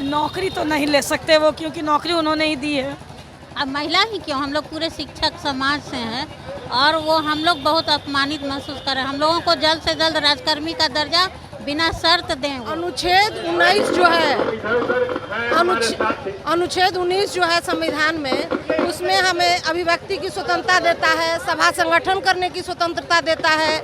नौकरी तो नहीं ले सकते वो, क्योंकि नौकरी उन्होंने ही दी है। अब महिला ही क्यों, हम लोग पूरे शिक्षक समाज से हैं और वो हम लोग बहुत अपमानित महसूस कर रहे हैं। हम लोगों को जल्द से जल्द राजकर्मी का दर्जा बिना शर्त दें। अनुच्छेद 19 जो है अनुच्छेद 19 जो है संविधान में, उसमें हमें अभिव्यक्ति की स्वतंत्रता देता है, सभा संगठन करने की स्वतंत्रता देता है।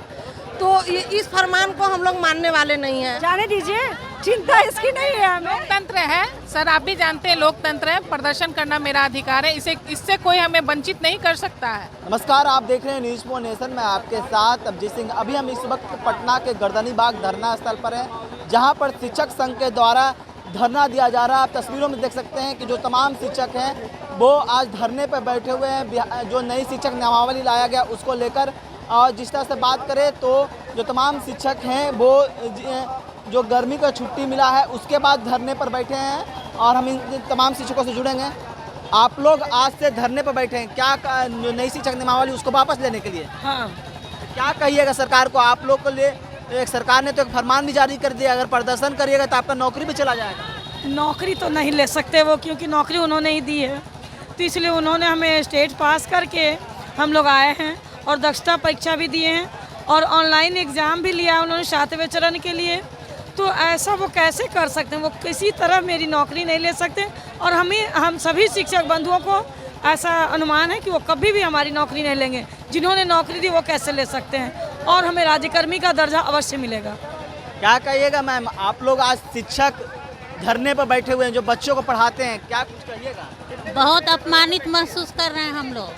तो इस फरमान को हम लोग मानने वाले नहीं हैं। जाने दीजिए, चिंता इसकी नहीं है हमें। लोकतंत्र है सर, आप भी जानते हैं लोकतंत्र है, प्रदर्शन करना मेरा अधिकार है, इससे कोई हमें वंचित नहीं कर सकता है। नमस्कार, आप देख रहे हैं न्यूज़ फॉर नेशन में आपके साथ अभिजीत सिंह। अभी हम इस वक्त पटना के गर्दनी बाग धरना स्थल पर हैं, जहां पर शिक्षक संघ के द्वारा धरना दिया जा रहा है। आप तस्वीरों में देख सकते हैं कि जो तमाम शिक्षक हैं वो आज धरने पर बैठे हुए हैं। जो नई शिक्षक नियमावली लाया गया उसको लेकर, और जिस तरह से बात करें तो जो तमाम शिक्षक हैं वो जो गर्मी का छुट्टी मिला है उसके बाद धरने पर बैठे हैं, और हम इन तमाम शिक्षकों से जुड़ेंगे। आप लोग आज से धरने पर बैठे हैं, क्या जो नई शिक्षक नियमावली उसको वापस लेने के लिए? हाँ, क्या कहिएगा सरकार को? आप लोग के लिए एक सरकार ने तो एक फरमान भी जारी कर दिया, अगर प्रदर्शन करिएगा तो आपका नौकरी भी चला जाएगा। नौकरी तो नहीं ले सकते वो, क्योंकि नौकरी उन्होंने ही दी है। तो इसलिए उन्होंने हमें स्टेज पास करके हम लोग आए हैं, और दक्षता परीक्षा भी दिए हैं, और ऑनलाइन एग्ज़ाम भी लिया उन्होंने 7वें चरण के लिए। तो ऐसा वो कैसे कर सकते हैं? वो किसी तरह मेरी नौकरी नहीं ले सकते, और हम सभी शिक्षक बंधुओं को ऐसा अनुमान है कि वो कभी भी हमारी नौकरी नहीं लेंगे। जिन्होंने नौकरी दी वो कैसे ले सकते हैं, और हमें राज्यकर्मी का दर्जा अवश्य मिलेगा। क्या कहिएगा मैम, आप लोग आज शिक्षक धरने पर बैठे हुए हैं जो बच्चों को पढ़ाते हैं, क्या कुछ कहिएगा? बहुत अपमानित महसूस कर रहे हैं हम लोग,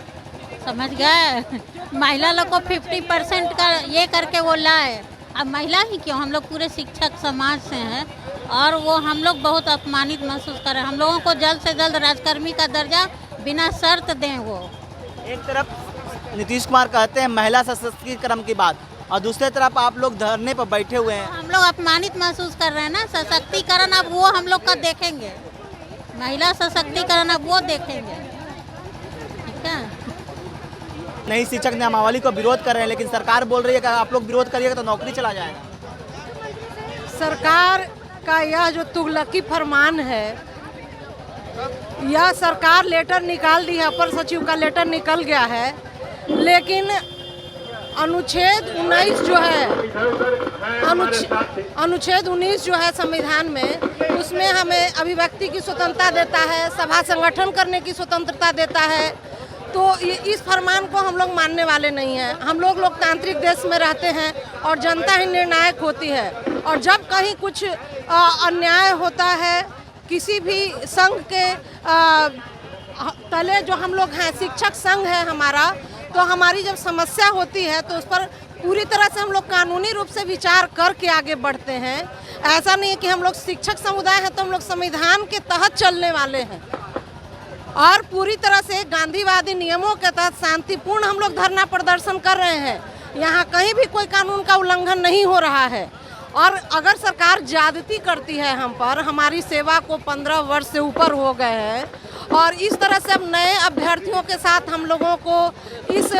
समझ गए। महिला लोग को 50% का ये करके वो लाए। अब महिला ही क्यों, हम लोग पूरे शिक्षक समाज से हैं और वो हम लोग बहुत अपमानित महसूस कर रहे हैं। हम लोगों को जल्द से जल्द राजकर्मी का दर्जा बिना शर्त दें। वो एक तरफ नीतीश कुमार कहते हैं महिला सशक्तिकरण की बात, और दूसरी तरफ आप लोग धरने पर बैठे हुए हैं। हम लोग अपमानित महसूस कर रहे हैं ना। सशक्तिकरण अब वो हम लोग का देखेंगे, महिला सशक्तिकरण अब वो देखेंगे, ठीक है। नई शिक्षक नियमावली को विरोध कर रहे हैं, लेकिन सरकार बोल रही है कि आप लोग विरोध करिएगा तो नौकरी चला जाएगा। सरकार का यह जो तुगलकी फरमान है, यह सरकार लेटर निकाल दी है, अपर सचिव का लेटर निकल गया है, लेकिन अनुच्छेद 19 जो है अनुच्छेद 19 जो है संविधान में, उसमें हमें अभिव्यक्ति की स्वतंत्रता देता है, सभा संगठन करने की स्वतंत्रता देता है। तो इस फरमान को हम लोग मानने वाले नहीं हैं। हम लोग लोकतांत्रिक देश में रहते हैं और जनता ही निर्णायक होती है, और जब कहीं कुछ अन्याय होता है किसी भी संघ के तले, जो हम लोग हैं शिक्षक संघ है हमारा, तो हमारी जब समस्या होती है तो उस पर पूरी तरह से हम लोग कानूनी रूप से विचार करके आगे बढ़ते हैं। ऐसा नहीं है कि हम लोग शिक्षक समुदाय हैं तो हम लोग संविधान के तहत चलने वाले हैं, और पूरी तरह से गांधीवादी नियमों के तहत शांतिपूर्ण हम लोग धरना प्रदर्शन कर रहे हैं। यहाँ कहीं भी कोई कानून का उल्लंघन नहीं हो रहा है। और अगर सरकार ज्यादती करती है हम पर, हमारी सेवा को 15 वर्ष से ऊपर हो गए हैं, और इस तरह से अब नए अभ्यर्थियों के साथ हम लोगों को इस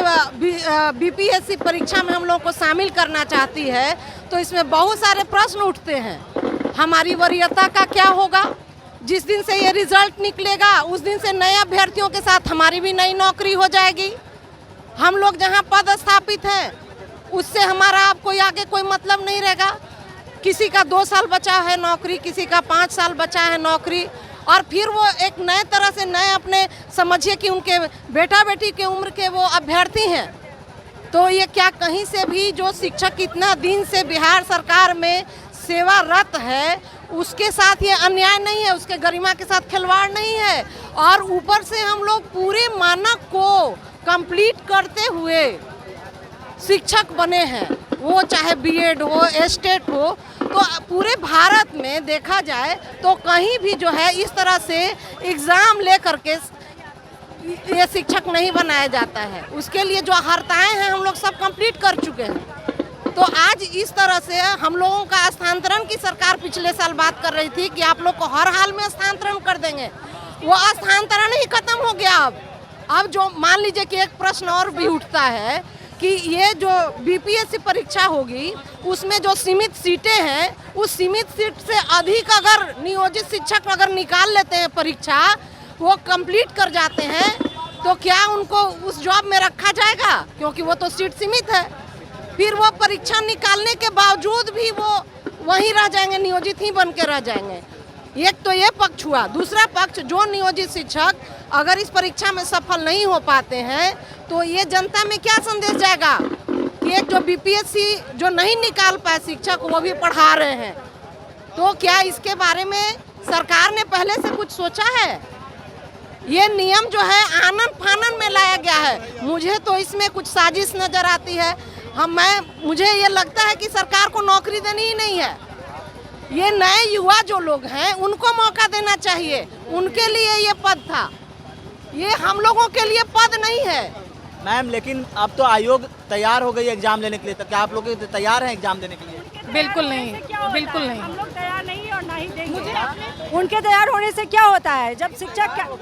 बीपीएससी परीक्षा में हम लोगों को शामिल करना चाहती है, तो इसमें बहुत सारे प्रश्न उठते हैं। हमारी वरीयता का क्या होगा? जिस दिन से ये रिजल्ट निकलेगा उस दिन से नए अभ्यर्थियों के साथ हमारी भी नई नौकरी हो जाएगी। हम लोग जहां पद स्थापित हैं उससे हमारा अब कोई आगे कोई मतलब नहीं रहेगा। किसी का 2 साल बचा है नौकरी, किसी का 5 साल बचा है नौकरी, और फिर वो एक नए तरह से नए अपने समझिए कि उनके बेटा बेटी के उम्र के वो अभ्यर्थी हैं। तो ये क्या कहीं से भी जो शिक्षक इतना दिन से बिहार सरकार में सेवारत है उसके साथ ये अन्याय नहीं है, उसके गरिमा के साथ खिलवाड़ नहीं है, और ऊपर से हम लोग पूरे मानक को कंप्लीट करते हुए शिक्षक बने हैं, वो चाहे बीएड हो, एस्टेट हो। तो पूरे भारत में देखा जाए तो कहीं भी जो है इस तरह से एग्ज़ाम ले करके ये शिक्षक नहीं बनाया जाता है। उसके लिए जो अर्हताएँ हैं हम लोग सब कंप्लीट कर चुके हैं। तो आज इस तरह से हम लोगों का स्थानांतरण की सरकार पिछले साल बात कर रही थी कि आप लोग को हर हाल में स्थानांतरण कर देंगे, वो स्थानांतरण ही खत्म हो गया। अब जो मान लीजिए कि एक प्रश्न और भी उठता है कि ये जो बीपीएससी परीक्षा होगी उसमें जो सीमित सीटें हैं, उस सीमित सीट से अधिक अगर नियोजित शिक्षक अगर निकाल लेते हैं परीक्षा, वो कंप्लीट कर जाते हैं, तो क्या उनको उस जॉब में रखा जाएगा? क्योंकि वो तो सीट सीमित है। फिर वो परीक्षा निकालने के बावजूद भी वो वहीं रह जाएंगे, नियोजित ही बन के रह जाएंगे। एक तो ये पक्ष हुआ। दूसरा पक्ष, जो नियोजित शिक्षक अगर इस परीक्षा में सफल नहीं हो पाते हैं, तो ये जनता में क्या संदेश जाएगा कि एक जो बीपीएससी जो नहीं निकाल पाए शिक्षक, वो भी पढ़ा रहे हैं। तो क्या इसके बारे में सरकार ने पहले से कुछ सोचा है? ये नियम जो है आनन फानन में लाया गया है। मुझे तो इसमें कुछ साजिश नजर आती है। मुझे ये लगता है कि सरकार को नौकरी देनी ही नहीं है। ये नए युवा जो लोग हैं उनको मौका देना चाहिए, उनके लिए ये पद था, ये हम लोगों के लिए पद नहीं है। मैम, लेकिन अब तो आयोग तैयार हो गई एग्जाम लेने के लिए, तो क्या आप लोग तैयार हैं एग्जाम देने के लिए? बिल्कुल नहीं, बिल्कुल नहीं। हम लोग तैयार नहीं और ना ही देंगे। उनके तैयार होने से क्या होता है? जब शिक्षक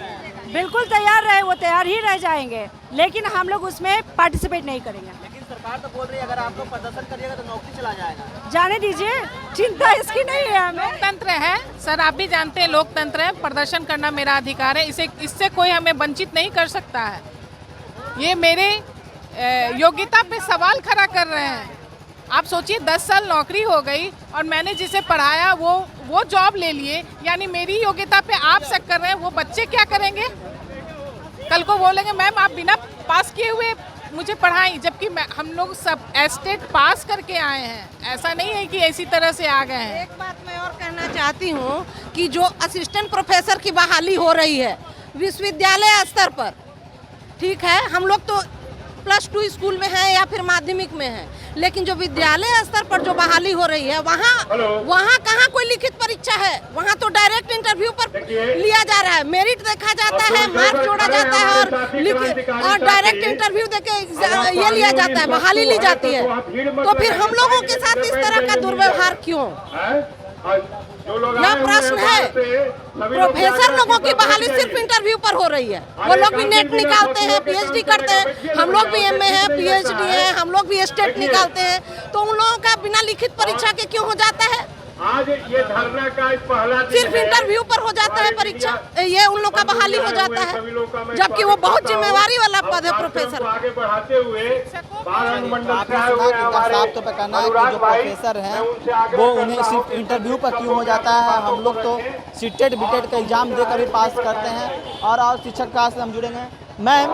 बिल्कुल तैयार रहे, वो तैयार ही रह जाएंगे, लेकिन हम लोग उसमें पार्टिसिपेट नहीं करेंगे। लेकिन सरकार तो बोल रही है अगर आप लोग प्रदर्शन करिएगा तो नौकरी चला जाएगा। जाने दीजिए, चिंता इसकी नहीं है हमें। लोकतंत्र है सर, आप भी जानते हैं लोकतंत्र है, प्रदर्शन करना मेरा अधिकार है। इससे कोई हमें वंचित नहीं कर सकता है। ये मेरे योग्यता पे सवाल खड़ा कर रहे हैं। आप सोचिए 10 साल नौकरी हो गई और मैंने जिसे पढ़ाया वो जॉब ले लिए, यानी मेरी योग्यता पे आप शक कर रहे हैं। वो बच्चे क्या करेंगे? कल को बोलेंगे मैम आप बिना पास किए हुए मुझे पढ़ाई, जबकि हम लोग सब एस्टेट पास करके आए हैं। ऐसा नहीं है कि ऐसी तरह से आ गए हैं। एक बात मैं और कहना चाहती हूँ कि जो असिस्टेंट प्रोफेसर की बहाली हो रही है विश्वविद्यालय स्तर पर, ठीक है, हम लोग तो +2 स्कूल में हैं या फिर माध्यमिक में हैं, लेकिन जो विद्यालय स्तर पर जो बहाली हो रही है वहाँ कहाँ कोई लिखित परीक्षा है? वहाँ तो डायरेक्ट इंटरव्यू पर लिया जा रहा है, मेरिट देखा जाता है, मार्क्स जोड़ा जाता है और डायरेक्ट इंटरव्यू देके ये लिया जाता है, बहाली ली जाती है। तो फिर हम लोगों के साथ इस तरह का दुर्व्यवहार क्यों? यह प्रश्न है। प्रोफेसर लोगों की बहाली सिर्फ इंटरव्यू पर हो रही है। वो लोग भी नेट निकालते हैं, पीएचडी करते हैं, हम लोग भी एमए हैं, पीएचडी हैं, हम लोग भी स्टेट निकालते हैं। तो उन लोगों का बिना लिखित परीक्षा के क्यों हो जाता है? आज ये धरना का पहला सिर्फ इंटरव्यू पर हो जाता है परीक्षा, ये उन लोग का बहाली हो जाता है, जबकि वो बहुत जिम्मेवारी वाला पद है प्रोफेसर। आगे बढ़ाते हुए साफ तो पे करना है कि जो प्रोफेसर हैं वो उन्हें सिर्फ इंटरव्यू पर क्यों हो जाता है। हम लोग तो सीटेट बीटेट का एग्जाम देकर भी पास करते हैं। और शिक्षक का से हम जुड़ेंगे। मैम,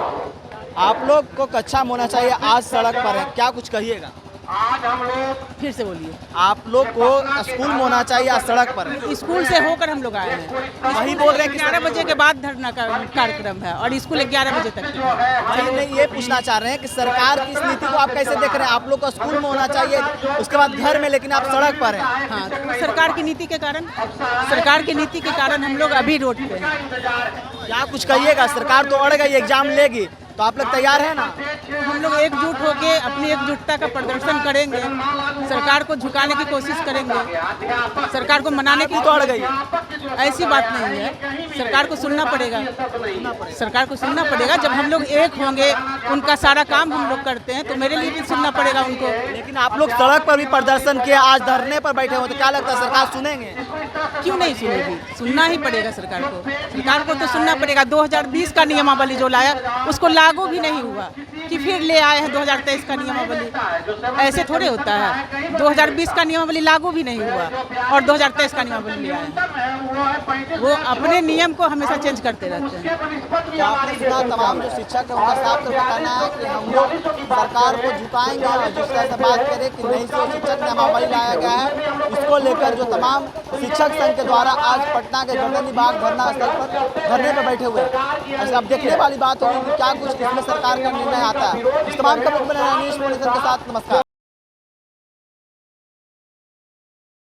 आप लोग को कक्षा में होना चाहिए, आज सड़क पर है, क्या कुछ कहिएगा? आज हम लोग फिर से बोलिए। आप लोग को स्कूल में होना चाहिए, आज सड़क पर है। स्कूल से होकर हम लोग आए हैं। वही बोल रहे हैं कि 11 बजे के बाद धरना का कार्यक्रम है और स्कूल 11 बजे तक है। वही नहीं, ये पूछना चाह रहे हैं कि सरकार की इस नीति को आप कैसे देख रहे हैं? आप लोग को स्कूल में होना चाहिए, उसके बाद घर में, लेकिन आप सड़क पर हैं। हाँ, तो सरकार की नीति के कारण हम लोग अभी रोड पे हैं। क्या कुछ कहिएगा? सरकार तो अड़ गई, एग्जाम लेगी, तो आप लोग तैयार हैं ना? हम लोग एकजुट होके अपनी एकजुटता का प्रदर्शन करेंगे, सरकार को झुकाने की कोशिश करेंगे, सरकार को मनाने की। तो अड़ गई, ऐसी बात नहीं है। सरकार को सुनना पड़ेगा, सरकार को सुनना पड़ेगा। जब हम लोग एक होंगे, उनका सारा काम हम लोग करते हैं, तो मेरे लिए भी सुनना पड़ेगा उनको। लेकिन आप लोग सड़क पर भी प्रदर्शन किया, आज धरने पर बैठे हो, तो क्या लगता है सरकार सुनेंगे? क्यों नहीं सुनेगी? सुनना ही पड़ेगा सरकार को तो सुनना पड़ेगा। 2020 का नियमावली जो लाया उसको लागू भी नहीं हुआ कि फिर ले आए हैं 2023 का नियमावली। ऐसे थोड़े होता है। 2020 का नियमावली लागू भी नहीं हुआ और 2023 का नियमावली ले आए हैं। वो अपने नियम को हमेशा चेंज करते रहते हैं। तो आपने सुना, तमाम जो शिक्षक है उनका साफ तौर पर कहना है कि हम लोग सरकार को झुकाएंगे और जिस तरह से बात करें कि नई से शिक्षक नियमावली लाया गया है, उसको लेकर जो तमाम शिक्षक संघ के द्वारा आज पटना के गर्दनी बाग धरना स्थल पर धरने पर बैठे हुए हैं। अब देखने वाली बात होगी कि क्या कुछ इसमें सरकार का निर्णय आता है। इस तमाम खबरों में के साथ नमस्कार।